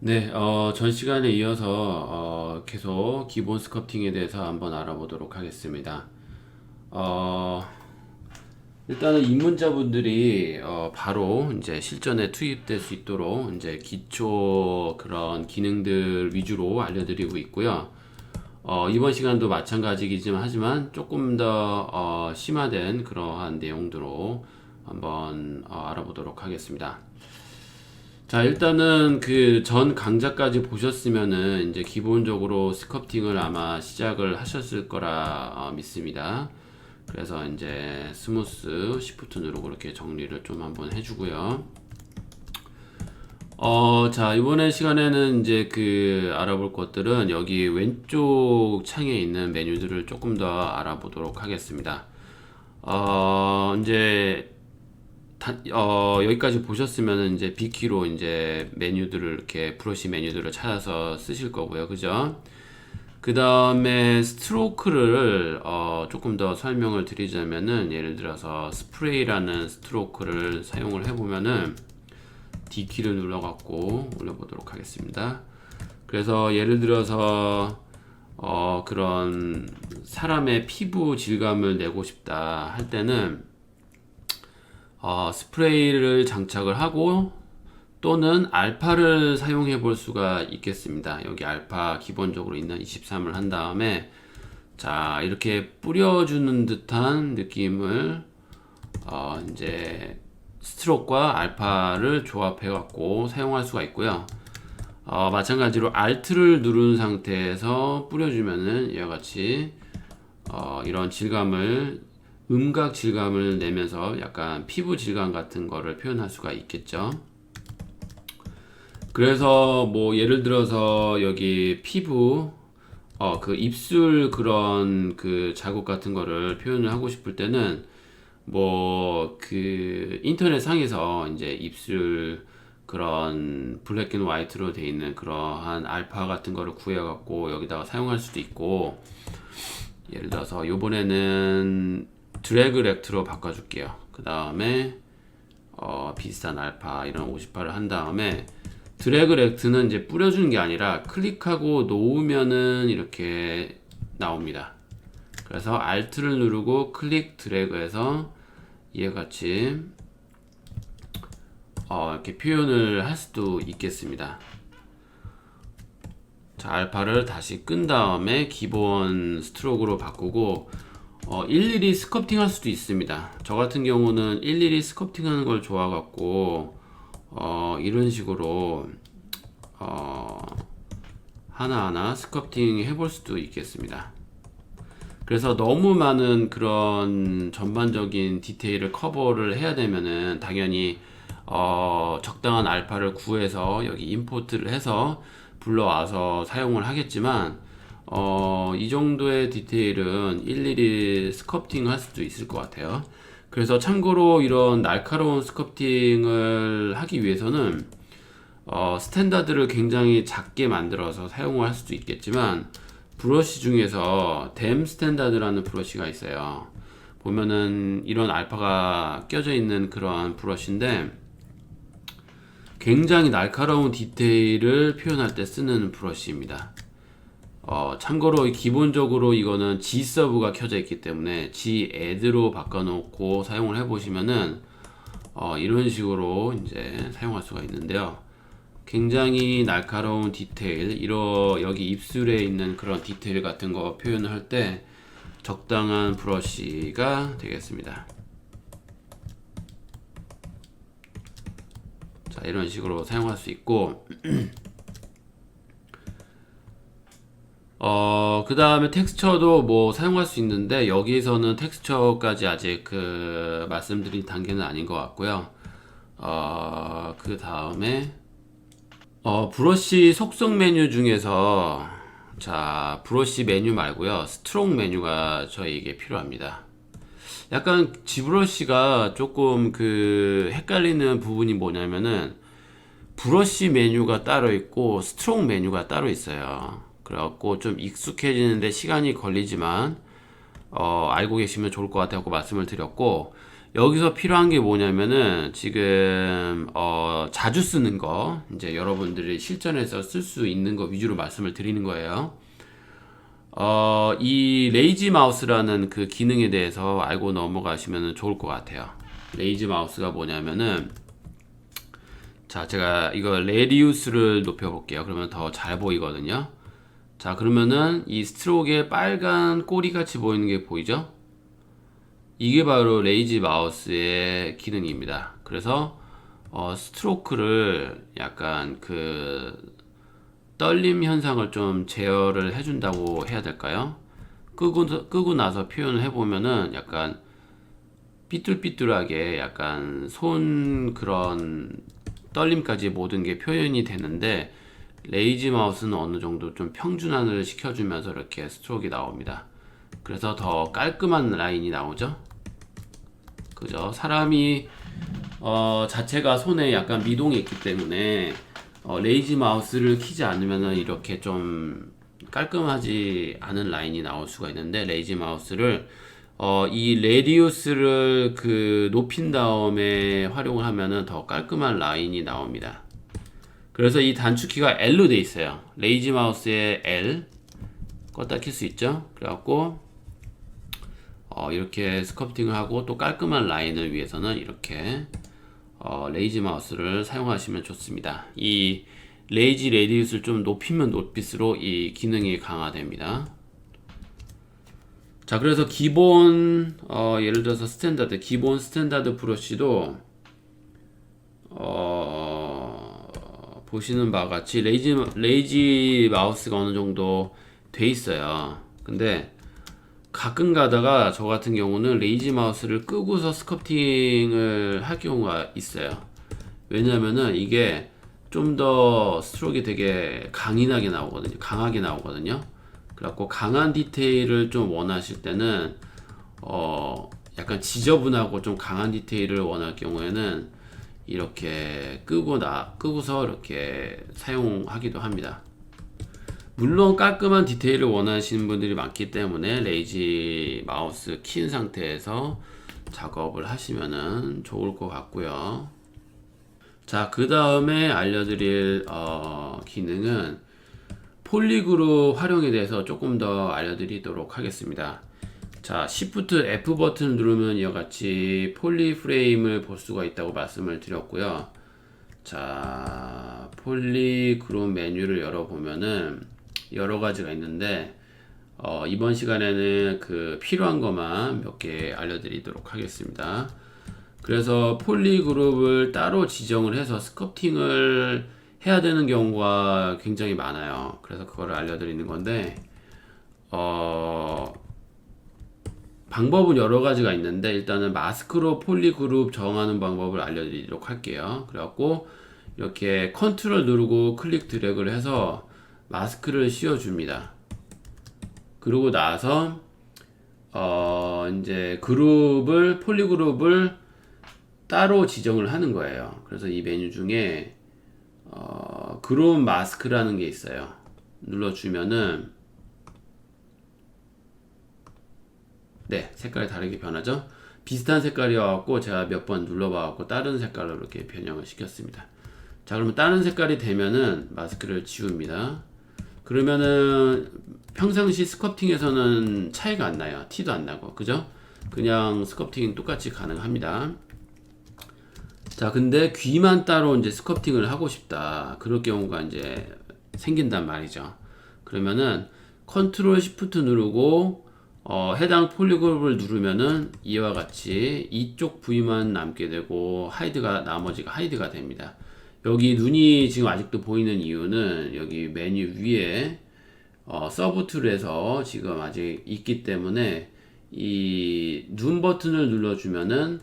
네, 전 시간에 이어서 계속 기본 스커팅에 대해서 한번 알아보도록 하겠습니다. 어, 일단은 입문자분들이 바로 이제 실전에 투입될 수 있도록 이제 기초 그런 기능들 위주로 알려드리고 있고요. 이번 시간도 마찬가지이지만 하지만 조금 더 심화된 그러한 내용들로 한번 알아보도록 하겠습니다. 자, 일단은 그 전 강좌까지 보셨으면은 이제 기본적으로 스커팅을 아마 시작을 하셨을 거라 믿습니다. 그래서 이제 스무스 시프트 누르고 이렇게 정리를 좀 한번 해주고요. 자, 이번에 시간에는 이제 그 알아볼 것들은 여기 왼쪽 창에 있는 메뉴들을 조금 더 알아보도록 하겠습니다. 이제 여기까지 보셨으면 이제 B키로 이제 메뉴들을 이렇게 브러쉬 메뉴들을 찾아서 쓰실 거고요. 그죠? 그 다음에 스트로크를 조금 더 설명을 드리자면은 예를 들어서 스프레이라는 스트로크를 사용을 해보면은 D키를 눌러갖고 올려보도록 하겠습니다. 그래서 예를 들어서 그런 사람의 피부 질감을 내고 싶다 할 때는 스프레이를 장착을 하고 또는 알파를 사용해 볼 수가 있겠습니다. 여기 알파 기본적으로 있는 23을 한 다음에 자 이렇게 뿌려주는 듯한 느낌을 이제 스트로크와 알파를 조합해 갖고 사용할 수가 있고요. 마찬가지로 Alt를 누른 상태에서 뿌려주면은 이와 같이 이런 질감을 음각 질감을 내면서 약간 피부 질감 같은 거를 표현할 수가 있겠죠. 그래서 뭐 예를 들어서 여기 피부 그 입술 그런 그 자국 같은 거를 표현을 하고 싶을 때는 뭐 그 인터넷 상에서 이제 입술 그런 블랙 앤 화이트로 돼 있는 그러한 알파 같은 거를 구해 갖고 여기다가 사용할 수도 있고 예를 들어서 요번에는 드래그 렉트로 바꿔줄게요. 그 다음에 비슷한 알파 이런 58을 한 다음에 드래그 렉트는 이제 뿌려주는 게 아니라 클릭하고 놓으면은 이렇게 나옵니다. 그래서 Alt를 누르고 클릭 드래그해서 이와 같이 이렇게 표현을 할 수도 있겠습니다. 자, 알파를 다시 끈 다음에 기본 스트로크로 바꾸고 일일이 스커팅 할 수도 있습니다. 저 같은 경우는 일일이 스커팅 하는 걸 좋아 갖고 이런 식으로 하나하나 스커팅 해볼 수도 있겠습니다. 그래서 너무 많은 그런 전반적인 디테일을 커버를 해야 되면은 당연히 적당한 알파를 구해서 여기 임포트를 해서 불러와서 사용을 하겠지만 이 정도의 디테일은 일일이 스커팅 할 수도 있을 것 같아요. 그래서 참고로 이런 날카로운 스커팅을 하기 위해서는 스탠다드를 굉장히 작게 만들어서 사용을 할 수도 있겠지만 브러쉬 중에서 댐 스탠다드라는 브러쉬가 있어요. 보면은 이런 알파가 껴져 있는 그런 브러쉬인데 굉장히 날카로운 디테일을 표현할 때 쓰는 브러쉬입니다. 참고로 기본적으로 이거는 G 서브가 켜져 있기 때문에 G add로 바꿔놓고 사용을 해보시면은 이런 식으로 이제 사용할 수가 있는데요. 굉장히 날카로운 디테일, 여기 입술에 있는 그런 디테일 같은 거 표현을 할 때 적당한 브러쉬가 되겠습니다. 자, 이런 식으로 사용할 수 있고 그 다음에 텍스처도 뭐 사용할 수 있는데 여기서는 텍스처까지 아직 그 말씀드린 단계는 아닌 것 같고요. 그 다음에 브러쉬 속성 메뉴 중에서 자 브러쉬 메뉴 말고요 스트로크 메뉴가 저희에게 필요합니다. 약간 G브러쉬가 조금 그 헷갈리는 부분이 뭐냐면은 브러쉬 메뉴가 따로 있고 스트로크 메뉴가 따로 있어요. 그래갖고 좀 익숙해지는데 시간이 걸리지만 알고 계시면 좋을 것 같아서 말씀을 드렸고 여기서 필요한 게 뭐냐면은 지금 자주 쓰는 거, 이제 여러분들이 실전에서 쓸 수 있는 거 위주로 말씀을 드리는 거예요. 이 레이지 마우스라는 그 기능에 대해서 알고 넘어가시면 좋을 것 같아요. 레이지 마우스가 뭐냐면은, 자, 제가 이거 레디우스를 높여볼게요. 그러면 더 잘 보이거든요. 자, 그러면은 이 스트로크에 빨간 꼬리 같이 보이는 게 보이죠? 이게 바로 레이지 마우스의 기능입니다. 그래서 스트로크를 약간 그 떨림 현상을 좀 제어를 해준다고 해야 될까요? 끄고 나서 표현을 해보면은 약간 삐뚤삐뚤하게 약간 손 그런 떨림까지 모든 게 표현이 되는데, 레이지 마우스는 어느 정도 좀 평준화를 시켜주면서 이렇게 스트로크가 나옵니다. 그래서 더 깔끔한 라인이 나오죠. 그죠? 사람이 자체가 손에 약간 미동이 있기 때문에 레이지 마우스를 키지 않으면 이렇게 좀 깔끔하지 않은 라인이 나올 수가 있는데, 레이지 마우스를 이 레디우스를 그 높인 다음에 활용을 하면은 더 깔끔한 라인이 나옵니다. 그래서 이 단축키가 L로 돼 있어요. 레이지 마우스의 L 껐다 킬 수 있죠. 그래갖고 이렇게 스컬프팅을 하고 또 깔끔한 라인을 위해서는 이렇게 레이지 마우스를 사용하시면 좋습니다. 이 레이지 레디우스를 좀 높이면 높일수록 이 기능이 강화됩니다. 자, 그래서 기본 예를 들어서 기본 스탠다드 브러쉬도 보시는 바와 같이 레이지 마우스가 어느 정도 돼 있어요. 근데 가끔 가다가 저 같은 경우는 레이지 마우스를 끄고서 스컬프팅을 할 경우가 있어요. 왜냐면은 이게 좀 더 스트로크가 되게 강하게 나오거든요. 그래갖고 강한 디테일을 좀 원하실 때는 약간 지저분하고 좀 강한 디테일을 원할 경우에는 이렇게 끄고서 이렇게 사용하기도 합니다. 물론 깔끔한 디테일을 원하시는 분들이 많기 때문에 레이지 마우스 킨 상태에서 작업을 하시면은 좋을 것 같고요. 자, 그 다음에 알려드릴 기능은 폴리그룹 활용에 대해서 조금 더 알려드리도록 하겠습니다. 자, Shift F 버튼을 누르면 이와 같이 폴리 프레임을 볼 수가 있다고 말씀을 드렸고요. 자, 폴리그룹 메뉴를 열어보면은 여러 가지가 있는데, 이번 시간에는 그 필요한 것만 몇 개 알려드리도록 하겠습니다. 그래서 폴리그룹을 따로 지정을 해서 스컬프팅을 해야 되는 경우가 굉장히 많아요. 그래서 그거를 알려드리는 건데, 방법은 여러 가지가 있는데, 일단은 마스크로 폴리그룹 정하는 방법을 알려드리도록 할게요. 그래갖고 이렇게 컨트롤 누르고 클릭 드래그를 해서 마스크를 씌워줍니다. 그러고 나서 이제 폴리그룹을 따로 지정을 하는 거예요. 그래서 이 메뉴 중에 그룹 마스크라는 게 있어요. 눌러주면은 네, 색깔이 다르게 변하죠. 비슷한 색깔이어갖고 제가 몇 번 눌러봐갖고 다른 색깔로 이렇게 변형을 시켰습니다. 자, 그러면 다른 색깔이 되면은 마스크를 지웁니다. 그러면은 평상시 스컬프팅에서는 차이가 안 나요. 티도 안 나고, 그죠? 그냥 스컬프팅 똑같이 가능합니다. 자, 근데 귀만 따로 이제 스컬프팅을 하고 싶다, 그럴 경우가 이제 생긴단 말이죠. 그러면은 컨트롤 시프트 누르고 해당 폴리그룹을 누르면은 이와 같이 이쪽 부위만 남게 되고 나머지가 하이드가 됩니다. 여기 눈이 지금 아직도 보이는 이유는 여기 메뉴 위에 서브 툴에서 지금 아직 있기 때문에 이 눈 버튼을 눌러주면은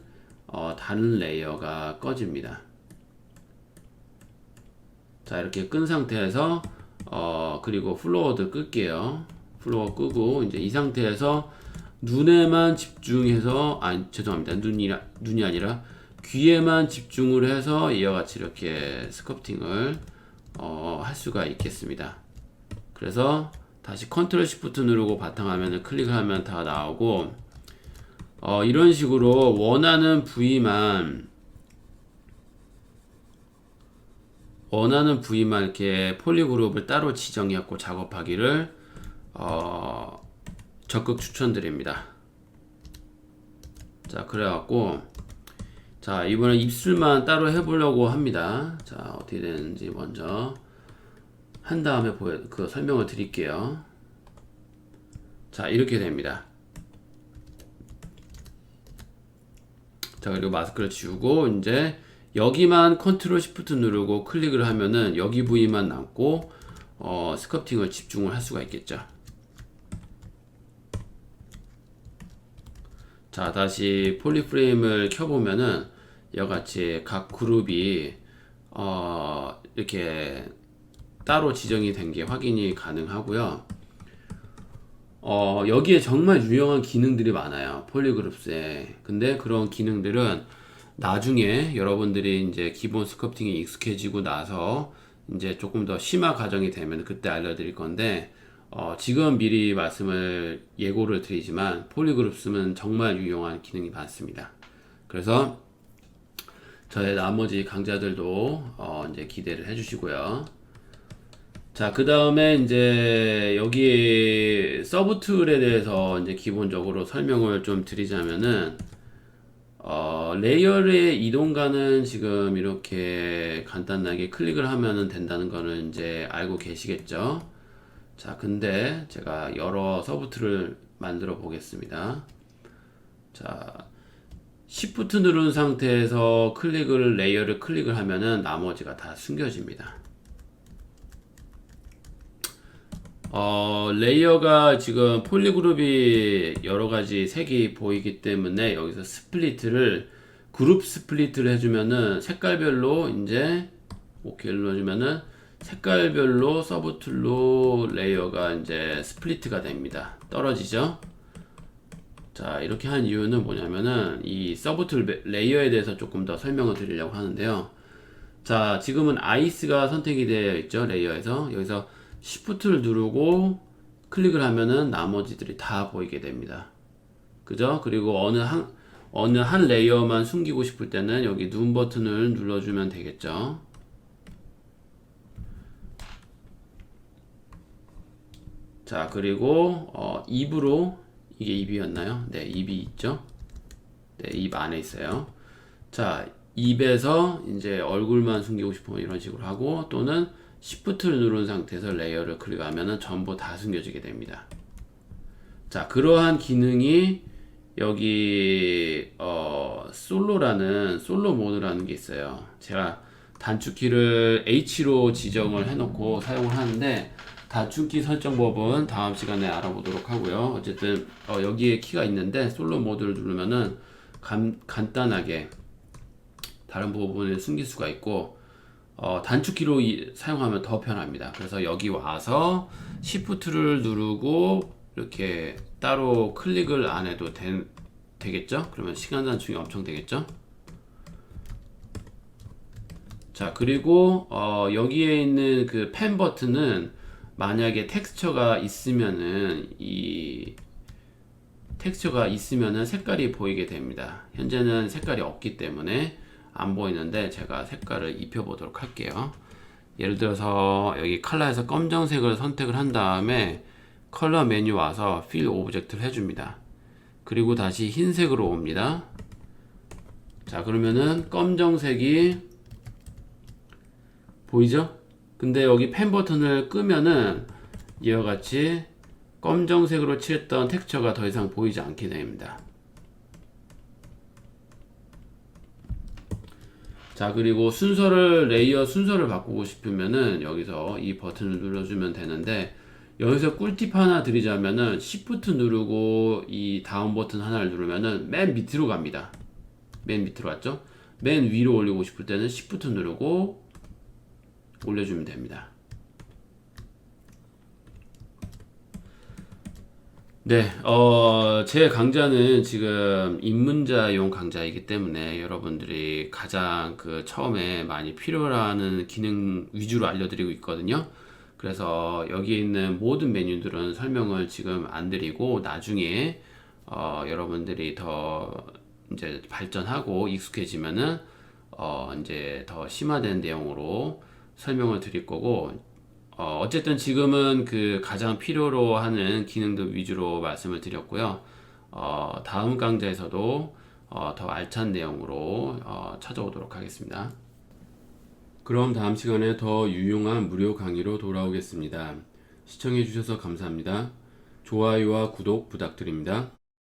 다른 레이어가 꺼집니다. 자, 이렇게 끈 상태에서 그리고 플로어도 끌게요. 플로어 끄고 이제 이 상태에서 눈에만 집중해서, 죄송합니다. 눈이 아니라 귀에만 집중을 해서 이와 같이 이렇게 스컬프팅을 할 수가 있겠습니다. 그래서 다시 컨트롤 시프트 누르고 바탕화면을 클릭하면 다 나오고, 이런 식으로 원하는 부위만 이렇게 폴리그룹을 따로 지정해갖고 작업하기를 적극 추천드립니다. 자, 그래갖고 자, 이번에 입술만 따로 해보려고 합니다. 자, 어떻게 되는지 먼저 한 다음에 설명을 드릴게요. 자, 이렇게 됩니다. 자, 그리고 마스크를 지우고 이제 여기만 컨트롤 시프트 누르고 클릭을 하면은 여기 부위만 남고 스커팅을 집중을 할 수가 있겠죠. 자, 다시 폴리프레임을 켜보면은 이와같이 각 그룹이 이렇게 따로 지정이 된 게 확인이 가능하고요. 여기에 정말 유용한 기능들이 많아요. 폴리그룹스에. 근데 그런 기능들은 나중에 여러분들이 이제 기본 스커팅에 익숙해지고 나서 이제 조금 더 심화 과정이 되면 그때 알려드릴 건데, 지금 미리 예고를 드리지만 폴리그룹스는 정말 유용한 기능이 많습니다. 그래서 저의 나머지 강좌들도 이제 기대를 해주시고요. 자, 그 다음에 이제 여기 서브 툴에 대해서 이제 기본적으로 설명을 좀 드리자면은 레이어의 이동가는 지금 이렇게 간단하게 클릭을 하면 된다는 거는 이제 알고 계시겠죠? 자, 근데 제가 여러 서브 툴을 만들어 보겠습니다. 자, Shift 누른 상태에서 레이어를 클릭을 하면은 나머지가 다 숨겨집니다. 레이어가 지금 폴리그룹이 여러가지 색이 보이기 때문에 여기서 그룹 스플릿을 해주면은 색깔별로 이제 오케이를 눌러주면은 색깔별로 서브 툴로 레이어가 이제 스플리트가 됩니다. 떨어지죠? 자, 이렇게 한 이유는 뭐냐면은 이 서브 툴 레이어에 대해서 조금 더 설명을 드리려고 하는데요. 자, 지금은 아이스가 선택이 되어 있죠. 레이어에서. 여기서 Shift를 누르고 클릭을 하면은 나머지들이 다 보이게 됩니다. 그죠? 그리고 어느 한 레이어만 숨기고 싶을 때는 여기 눈 버튼을 눌러주면 되겠죠. 자, 그리고 입으로, 이게 입이었나요? 네, 입이 있죠. 네, 입 안에 있어요. 자, 입에서 이제 얼굴만 숨기고 싶으면 이런 식으로 하고, 또는 Shift를 누른 상태에서 레이어를 클릭하면 전부 다 숨겨지게 됩니다. 자, 그러한 기능이 여기 솔로 모드라는 게 있어요. 제가 단축키를 H로 지정을 해놓고 사용을 하는데, 단축키 설정법은 다음 시간에 알아보도록 하고요. 어쨌든 여기에 키가 있는데 솔로 모드를 누르면은 간단하게 다른 부분을 숨길 수가 있고, 단축키로 사용하면 더 편합니다. 그래서 여기 와서 Shift를 누르고 이렇게 따로 클릭을 안 해도 되겠죠? 그러면 시간 단축이 엄청 되겠죠? 자, 그리고 여기에 있는 그 펜 버튼은 만약에 텍스처가 있으면은 색깔이 보이게 됩니다. 현재는 색깔이 없기 때문에 안 보이는데 제가 색깔을 입혀 보도록 할게요. 예를 들어서 여기 컬러에서 검정색을 선택을 한 다음에 컬러 메뉴 와서 필 오브젝트를 해줍니다. 그리고 다시 흰색으로 옵니다. 자, 그러면은 검정색이 보이죠? 근데 여기 펜 버튼을 끄면은 이와 같이 검정색으로 칠했던 텍스처가 더 이상 보이지 않게 됩니다. 자, 그리고 레이어 순서를 바꾸고 싶으면은 여기서 이 버튼을 눌러주면 되는데, 여기서 꿀팁 하나 드리자면은 Shift 누르고 이 다음 버튼 하나를 누르면은 맨 밑으로 갑니다. 맨 밑으로 왔죠? 맨 위로 올리고 싶을 때는 Shift 누르고 올려주면 됩니다. 네, 제 강좌는 지금 입문자용 강좌이기 때문에 여러분들이 가장 처음에 많이 필요로 하는 기능 위주로 알려드리고 있거든요. 그래서 여기 있는 모든 메뉴들은 설명을 지금 안 드리고 나중에 여러분들이 더 이제 발전하고 익숙해지면은 이제 더 심화된 내용으로 설명을 드릴 거고, 어쨌든 지금은 그 가장 필요로 하는 기능들 위주로 말씀을 드렸고요. 다음 강좌에서도 더 알찬 내용으로 찾아오도록 하겠습니다. 그럼 다음 시간에 더 유용한 무료 강의로 돌아오겠습니다. 시청해 주셔서 감사합니다. 좋아요와 구독 부탁드립니다.